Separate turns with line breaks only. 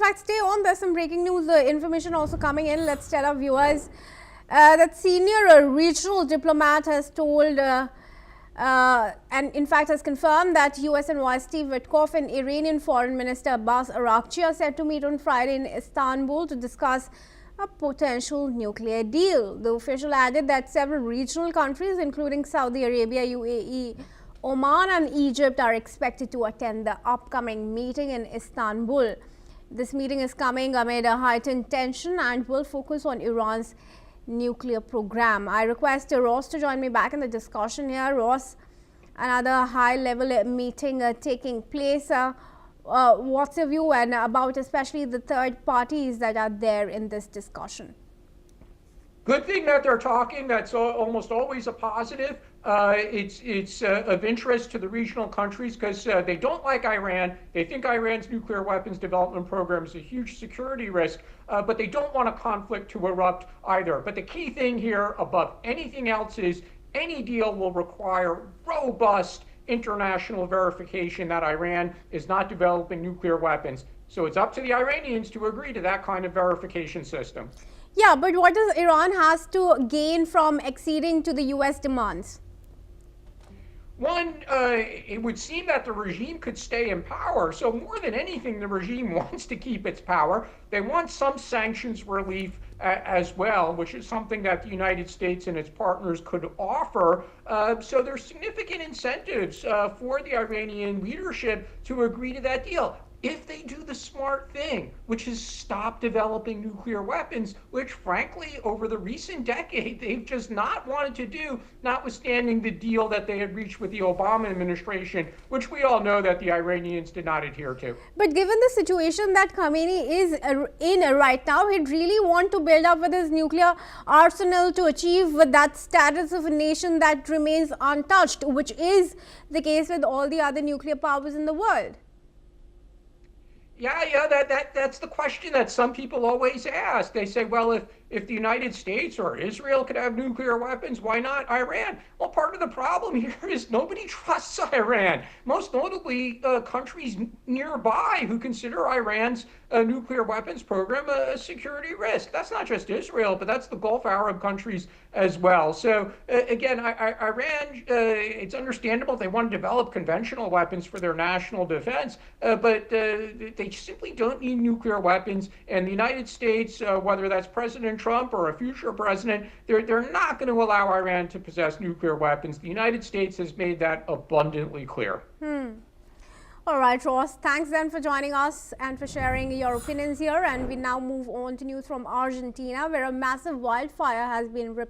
fact, stay on. There's some breaking news information also coming in. Let's tell our viewers that senior regional diplomat has told and in fact has confirmed that US Envoy Witkoff and Iranian Foreign Minister Abbas Araghchi are set to meet on Friday in Istanbul to discuss a potential nuclear deal. The official added that several regional countries, including Saudi Arabia, UAE, Oman and Egypt, are expected to attend the upcoming meeting in Istanbul. This meeting is coming amid a heightened tension and will focus on Iran's nuclear program. I request Ross to join me back in the discussion here. Ross, another high-level meeting taking place. What's your view and about especially the third parties that are there in this discussion?
Good thing that they're talking. That's almost always a positive. It's of interest to the regional countries because they don't like Iran. They think Iran's nuclear weapons development program is a huge security risk, but they don't want a conflict to erupt either. But the key thing here above anything else is any deal will require robust international verification that Iran is not developing nuclear weapons. So it's up to the Iranians to agree to that kind of verification system.
Yeah, but what does Iran has to gain from acceding to the US demands?
One, it would seem that the regime could stay in power. So more than anything, the regime wants to keep its power. They want some sanctions relief as well, which is something that the United States and its partners could offer. So there's significant incentives for the Iranian leadership to agree to that deal, if they do the smart thing, which is stop developing nuclear weapons, which frankly, over the recent decade, they've just not wanted to do, notwithstanding the deal that they had reached with the Obama administration, which we all know that the Iranians did not adhere to.
But given the situation that Khamenei is in right now, he'd really want to build up with his nuclear arsenal to achieve that status of a nation that remains untouched, which is the case with all the other nuclear powers in the world.
Yeah, that's the question that some people always ask. They say, well, if the United States or Israel could have nuclear weapons, why not Iran? Well, part of the problem here is nobody trusts Iran. Most notably, countries nearby who consider Iran's nuclear weapons program a security risk. That's not just Israel, but that's the Gulf Arab countries as well. So again, Iran, it's understandable they want to develop conventional weapons for their national defense, but they simply don't need nuclear weapons. And the United States, whether that's President Trump or a future president, they're not going to allow Iran to possess nuclear weapons. The United States has made that abundantly clear.
All right, Ross, thanks then for joining us and for sharing your opinions here. And we now move on to news from Argentina, where a massive wildfire has been ripping